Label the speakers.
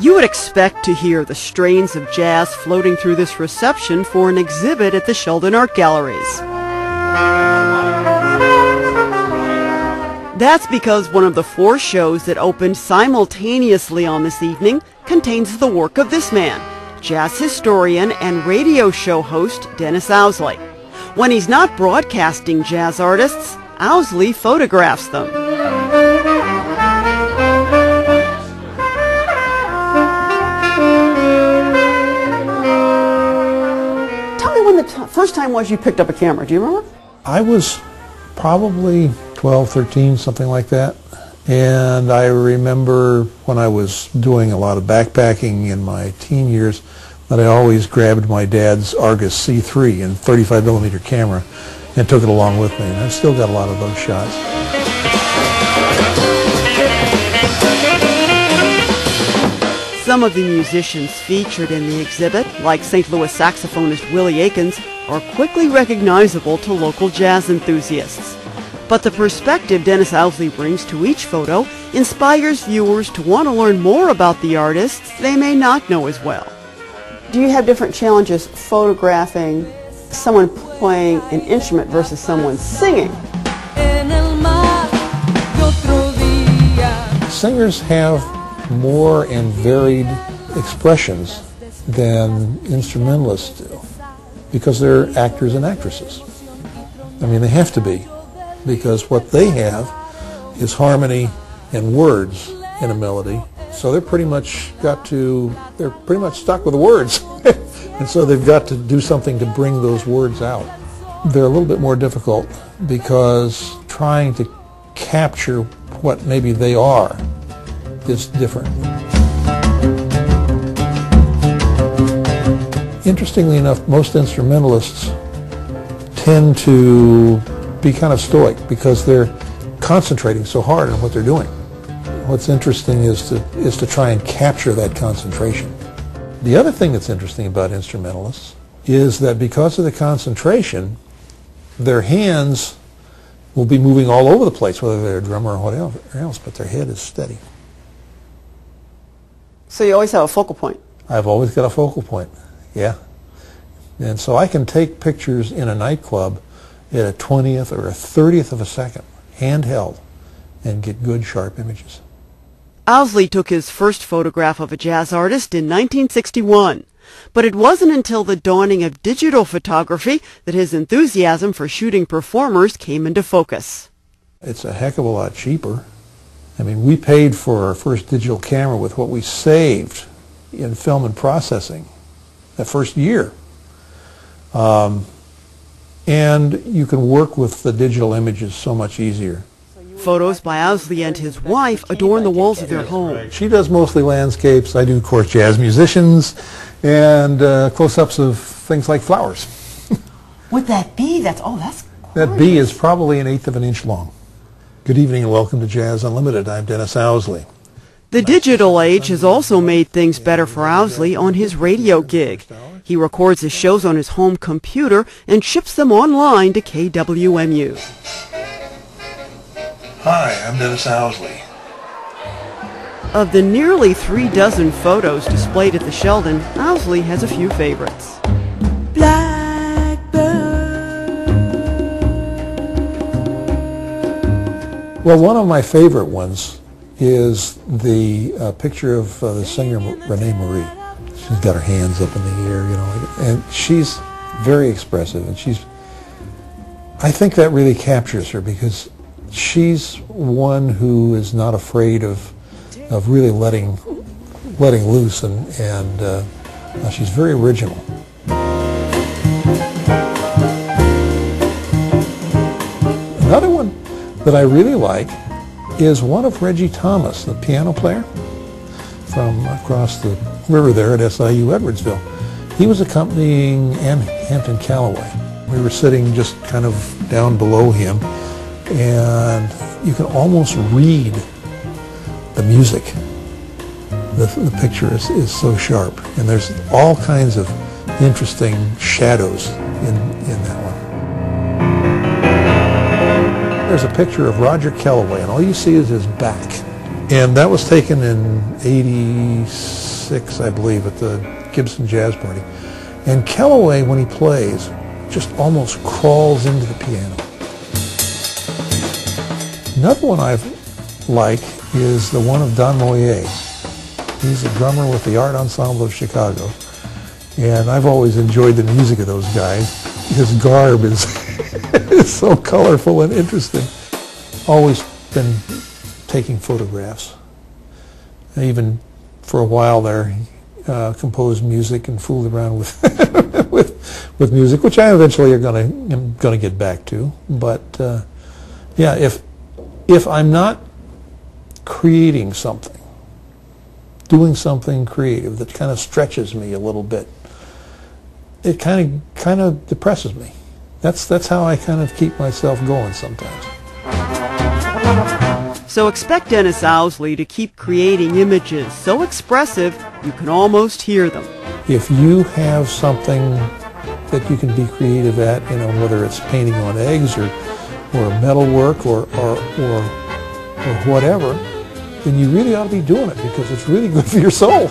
Speaker 1: You would expect to hear the strains of jazz floating through this reception for an exhibit at the Sheldon Art Galleries. That's because one of the 4 shows that opened simultaneously on this evening contains the work of this man, jazz historian and radio show host Dennis Owsley. When he's not broadcasting jazz artists, Owsley photographs them. Tell me when the first time was you picked up a camera. Do you remember?
Speaker 2: I was probably 12, 13, something like that. And I remember when I was doing a lot of backpacking in my teen years that I always grabbed my dad's Argus C3 and 35mm camera and took it along with me. And I've still got a lot of those shots.
Speaker 1: Some of the musicians featured in the exhibit, like St. Louis saxophonist Willie Aikens, are quickly recognizable to local jazz enthusiasts. But the perspective Dennis Owsley brings to each photo inspires viewers to want to learn more about the artists they may not know as well. Do you have different challenges photographing someone playing an instrument versus someone singing?
Speaker 2: Singers have more and varied expressions than instrumentalists do because they're actors and actresses. I mean, they have to be, because what they have is harmony and words in a melody. So they're pretty much stuck with the words. And so they've got to do something to bring those words out. They're a little bit more difficult because trying to capture what maybe they are is different. Interestingly enough, most instrumentalists tend to be kind of stoic because they're concentrating so hard on what they're doing. What's interesting is to try and capture that concentration. The other thing that's interesting about instrumentalists is that because of the concentration, their hands will be moving all over the place, whether they're a drummer or whatever else, but their head is steady.
Speaker 1: So you always have a focal point?
Speaker 2: I've always got a focal point, yeah. And so I can take pictures in a nightclub at a 20th or a 30th of a second, handheld, and get good, sharp images.
Speaker 1: Owsley took his first photograph of a jazz artist in 1961, but it wasn't until the dawning of digital photography that his enthusiasm for shooting performers came into focus.
Speaker 2: It's a heck of a lot cheaper. I mean, we paid for our first digital camera with what we saved in film and processing that first year. And you can work with the digital images so much easier.
Speaker 1: Photos by Owsley and his wife adorn the walls of their home.
Speaker 2: She does mostly landscapes. I do, of course, jazz musicians and close-ups of things like flowers.
Speaker 1: With that bee, that's gorgeous.
Speaker 2: That bee is probably 1/8 of an inch long. Good evening and welcome to Jazz Unlimited. I'm Dennis Owsley.
Speaker 1: The digital age has also made things better for Owsley on his radio gig. He records his shows on his home computer and ships them online to KWMU.
Speaker 2: Hi, I'm Dennis Owsley.
Speaker 1: Of the nearly 3 dozen photos displayed at the Sheldon, Owsley has a few favorites.
Speaker 2: Well, one of my favorite ones is the picture of the singer Renee Marie. She's got her hands up in the air, you know, and she's very expressive, and I think that really captures her because she's one who is not afraid of really letting loose, and she's very original. Another one that I really like is one of Reggie Thomas, the piano player from across the river there at SIU Edwardsville. He was accompanying Ann Hampton Calloway. We were sitting just kind of down below him, and you can almost read the music. The picture is so sharp, and there's all kinds of interesting shadows in that one. There's a picture of Roger Calloway, and all you see is his back. And that was taken in '86. 1986, I believe, at the Gibson Jazz Party. And Kellaway, when he plays, just almost crawls into the piano. Another one I like is the one of Don Moyer. He's a drummer with the Art Ensemble of Chicago. And I've always enjoyed the music of those guys. His garb is, is so colorful and interesting. Always been taking photographs. Even for a while there, composed music and fooled around with with music, which I eventually am gonna get back to. But yeah, if I'm not creating something, doing something creative that kind of stretches me a little bit, it kind of depresses me. That's how I kind of keep myself going sometimes.
Speaker 1: So expect Dennis Owsley to keep creating images so expressive you can almost hear them.
Speaker 2: If you have something that you can be creative at, you know, whether it's painting on eggs or metalwork or whatever, then you really ought to be doing it because it's really good for your soul.